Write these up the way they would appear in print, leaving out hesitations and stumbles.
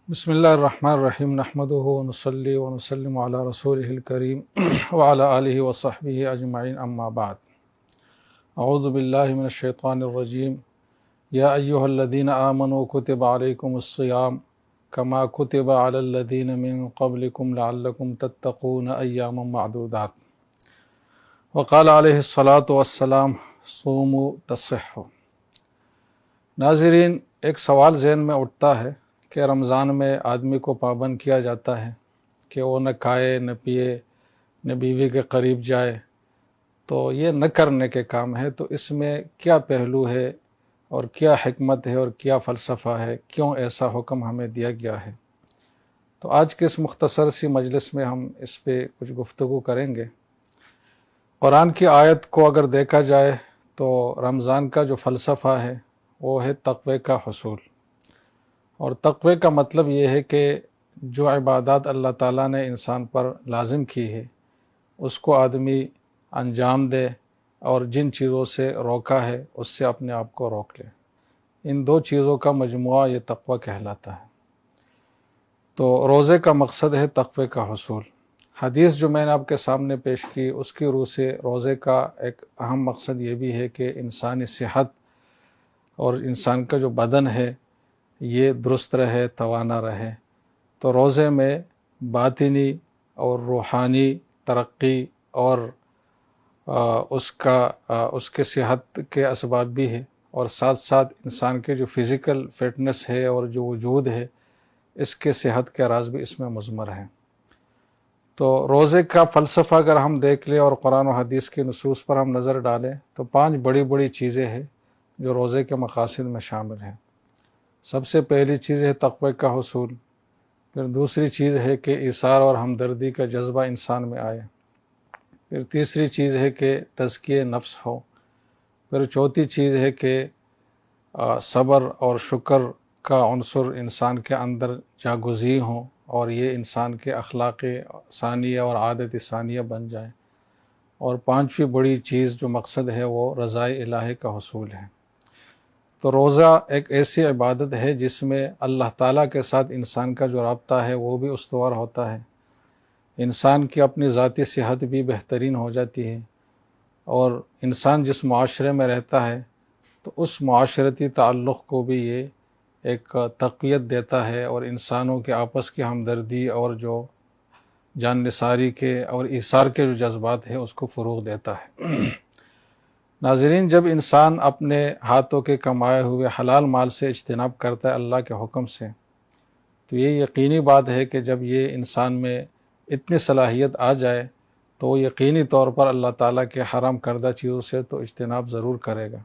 بسم اللہ الرحمن الرحیم نحمدہ ونصلی ونسلم علی رسولہ الکریم وعلی آلہ وصحبہ اجمعین اما بعد اعوذ باللہ من الشیطان الرجیم یا ایہا الذین آمنوا کتب علیکم الصیام کما کتب علی الذین من قبلکم لعلکم تتقون ایاما معدودات وقال علیہ الصلاۃ والسلام صوموا تصحوا۔ ناظرین، ایک سوال ذہن میں اٹھتا ہے کہ رمضان میں آدمی کو پابند کیا جاتا ہے کہ وہ نہ کھائے نہ پیے نہ بیوی کے قریب جائے، تو یہ نہ کرنے کے کام ہے، تو اس میں کیا پہلو ہے اور کیا حکمت ہے اور کیا فلسفہ ہے، کیوں ایسا حکم ہمیں دیا گیا ہے؟ تو آج کے اس مختصر سی مجلس میں ہم اس پہ کچھ گفتگو کریں گے۔ قرآن کی آیت کو اگر دیکھا جائے تو رمضان کا جو فلسفہ ہے وہ ہے تقوی کا حصول، اور تقوی کا مطلب یہ ہے کہ جو عبادات اللہ تعالیٰ نے انسان پر لازم کی ہے اس کو آدمی انجام دے، اور جن چیزوں سے روکا ہے اس سے اپنے آپ کو روک لے۔ ان دو چیزوں کا مجموعہ یہ تقوی کہلاتا ہے۔ تو روزے کا مقصد ہے تقوی کا حصول۔ حدیث جو میں نے آپ کے سامنے پیش کی اس کی روح سے روزے کا ایک اہم مقصد یہ بھی ہے کہ انسانی صحت اور انسان کا جو بدن ہے یہ درست رہے، توانا رہے۔ تو روزے میں باطنی اور روحانی ترقی اور اس کے صحت کے اسباب بھی ہے، اور ساتھ ساتھ انسان کے جو فزیکل فٹنس ہے اور جو وجود ہے اس کے صحت کے راز بھی اس میں مضمر ہیں۔ تو روزے کا فلسفہ اگر ہم دیکھ لیں اور قرآن و حدیث کی نصوص پر ہم نظر ڈالیں تو 5 بڑی بڑی چیزیں ہیں جو روزے کے مقاصد میں شامل ہیں۔ سب سے پہلی چیز ہے تقوی کا حصول، پھر دوسری چیز ہے کہ ایثار اور ہمدردی کا جذبہ انسان میں آئے، پھر تیسری چیز ہے کہ تزکیہ نفس ہو، پھر چوتھی چیز ہے کہ صبر اور شکر کا عنصر انسان کے اندر جاگزی ہوں اور یہ انسان کے اخلاق ثانیہ اور عادت ثانیہ بن جائے، اور 5ویں بڑی چیز جو مقصد ہے وہ رضائے الہی کا حصول ہے۔ تو روزہ ایک ایسی عبادت ہے جس میں اللہ تعالیٰ کے ساتھ انسان کا جو رابطہ ہے وہ بھی استوار ہوتا ہے، انسان کی اپنی ذاتی صحت بھی بہترین ہو جاتی ہے، اور انسان جس معاشرے میں رہتا ہے تو اس معاشرتی تعلق کو بھی یہ ایک تقویت دیتا ہے، اور انسانوں کے آپس کی ہمدردی اور جو جان نثاری کے اور ایثار کے جو جذبات ہیں اس کو فروغ دیتا ہے۔ ناظرین، جب انسان اپنے ہاتھوں کے کمائے ہوئے حلال مال سے اجتناب کرتا ہے اللہ کے حکم سے، تو یہ یقینی بات ہے کہ جب یہ انسان میں اتنی صلاحیت آ جائے تو وہ یقینی طور پر اللہ تعالیٰ کے حرام کردہ چیزوں سے تو اجتناب ضرور کرے گا۔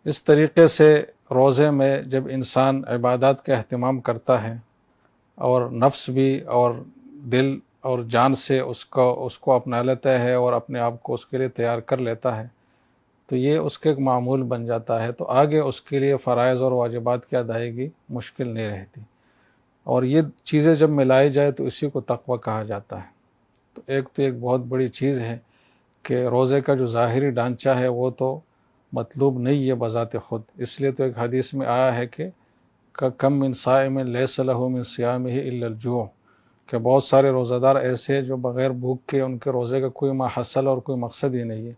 اس طریقے سے روزے میں جب انسان عبادات کا اہتمام کرتا ہے اور نفس بھی اور دل اور جان سے اس کو اپنا لیتا ہے اور اپنے آپ کو اس کے لیے تیار کر لیتا ہے، تو یہ اس کے ایک معمول بن جاتا ہے، تو آگے اس کے لیے فرائض اور واجبات کی ادائیگی مشکل نہیں رہتی، اور یہ چیزیں جب ملائی جائے تو اسی کو تقوی کہا جاتا ہے۔ تو ایک بہت بڑی چیز ہے کہ روزے کا جو ظاہری ڈھانچہ ہے وہ تو مطلوب نہیں ہے بذات خود، اس لیے تو ایک حدیث میں آیا ہے کہ کم من صائم لیس لہ من صیامہ الا الجوع، کہ بہت سارے روزہ دار ایسے جو بغیر بھوک کے ان کے روزے کا کوئی محصل اور کوئی مقصد ہی نہیں ہے،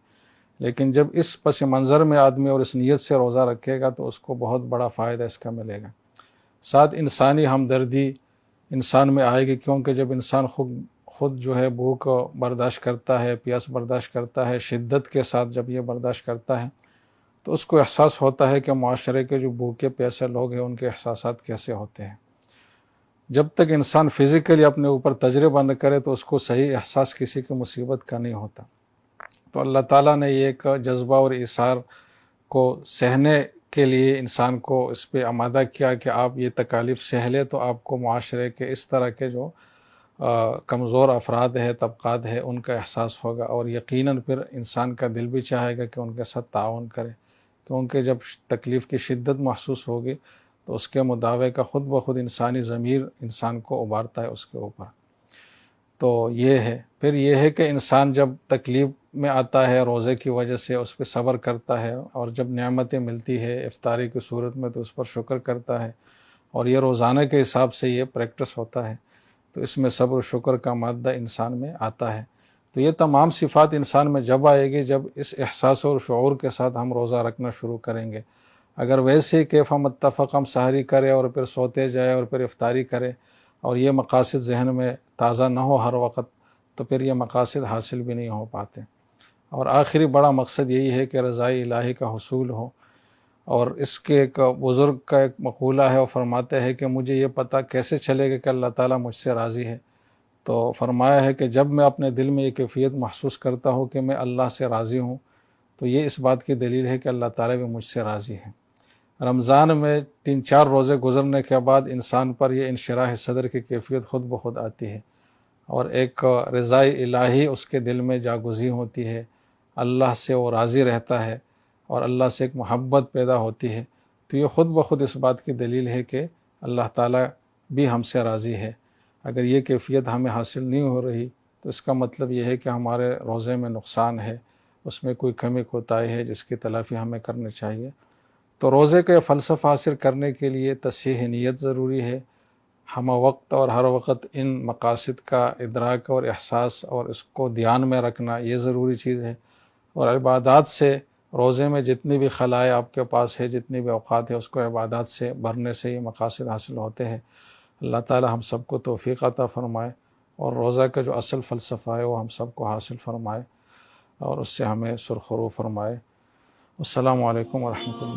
لیکن جب اس پس منظر میں آدمی اور اس نیت سے روزہ رکھے گا تو اس کو بہت بڑا فائدہ اس کا ملے گا۔ ساتھ انسانی ہمدردی انسان میں آئے گی، کیونکہ جب انسان خود جو ہے بھوک برداشت کرتا ہے، پیاس برداشت کرتا ہے، شدت کے ساتھ جب یہ برداشت کرتا ہے تو اس کو احساس ہوتا ہے کہ معاشرے کے جو بھوکے پیاسے لوگ ہیں ان کے احساسات کیسے ہوتے ہیں۔ جب تک انسان فزیکلی اپنے اوپر تجربہ نہ کرے تو اس کو صحیح احساس کسی کی مصیبت کا نہیں ہوتا۔ تو اللہ تعالیٰ نے یہ ایک جذبہ اور ایثار کو سہنے کے لیے انسان کو اس پہ آمادہ کیا کہ آپ یہ تکالیف سہ لیں تو آپ کو معاشرے کے اس طرح کے جو کمزور افراد ہے، طبقات ہے، ان کا احساس ہوگا، اور یقیناً پھر انسان کا دل بھی چاہے گا کہ ان کے ساتھ تعاون کرے، کیونکہ جب تکلیف کی شدت محسوس ہوگی تو اس کے مطابق خود بخود انسانی ضمیر انسان کو ابھارتا ہے اس کے اوپر۔ تو یہ ہے، پھر یہ ہے کہ انسان جب تکلیف میں آتا ہے روزے کی وجہ سے اس پہ صبر کرتا ہے، اور جب نعمتیں ملتی ہے افطاری کی صورت میں تو اس پر شکر کرتا ہے، اور یہ روزانہ کے حساب سے یہ پریکٹس ہوتا ہے، تو اس میں صبر و شکر کا مادہ انسان میں آتا ہے۔ تو یہ تمام صفات انسان میں جب آئے گی جب اس احساس اور شعور کے ساتھ ہم روزہ رکھنا شروع کریں گے۔ اگر ویسے ہی کیف متفق ہم سحری کرے اور پھر سوتے جائے اور پھر افطاری کرے اور یہ مقاصد ذہن میں تازہ نہ ہو ہر وقت، تو پھر یہ مقاصد حاصل بھی نہیں ہو پاتے۔ اور آخری بڑا مقصد یہی ہے کہ رضائے الہی کا حصول ہو۔ اور اس کے ایک بزرگ کا ایک مقولہ ہے، وہ فرماتے ہیں کہ مجھے یہ پتہ کیسے چلے گا کہ اللہ تعالیٰ مجھ سے راضی ہے؟ تو فرمایا ہے کہ جب میں اپنے دل میں یہ کیفیت محسوس کرتا ہوں کہ میں اللہ سے راضی ہوں، تو یہ اس بات کی دلیل ہے کہ اللہ تعالیٰ بھی مجھ سے راضی ہے۔ رمضان میں 3-4 روزے گزرنے کے بعد انسان پر یہ انشراح صدر کی کیفیت خود بخود آتی ہے، اور ایک رضائے الہی اس کے دل میں جاگزی ہوتی ہے، اللہ سے وہ راضی رہتا ہے اور اللہ سے ایک محبت پیدا ہوتی ہے۔ تو یہ خود بخود اس بات کی دلیل ہے کہ اللہ تعالیٰ بھی ہم سے راضی ہے۔ اگر یہ کیفیت ہمیں حاصل نہیں ہو رہی تو اس کا مطلب یہ ہے کہ ہمارے روزے میں نقصان ہے، اس میں کوئی کمی کوتاہی ہے جس کی تلافی ہمیں کرنی چاہیے۔ تو روزے کا فلسفہ حاصل کرنے کے لیے تصحیح نیت ضروری ہے۔ ہم وقت اور ہر وقت ان مقاصد کا ادراک اور احساس اور اس کو دھیان میں رکھنا یہ ضروری چیز ہے۔ اور عبادات سے روزے میں جتنی بھی خلائیں آپ کے پاس ہے، جتنی بھی اوقات ہے، اس کو عبادات سے بھرنے سے یہ مقاصد حاصل ہوتے ہیں۔ اللہ تعالی ہم سب کو توفیق عطا فرمائے اور روزہ کا جو اصل فلسفہ ہے وہ ہم سب کو حاصل فرمائے اور اس سے ہمیں سرخرو فرمائے۔ السلام علیکم ورحمۃ اللہ۔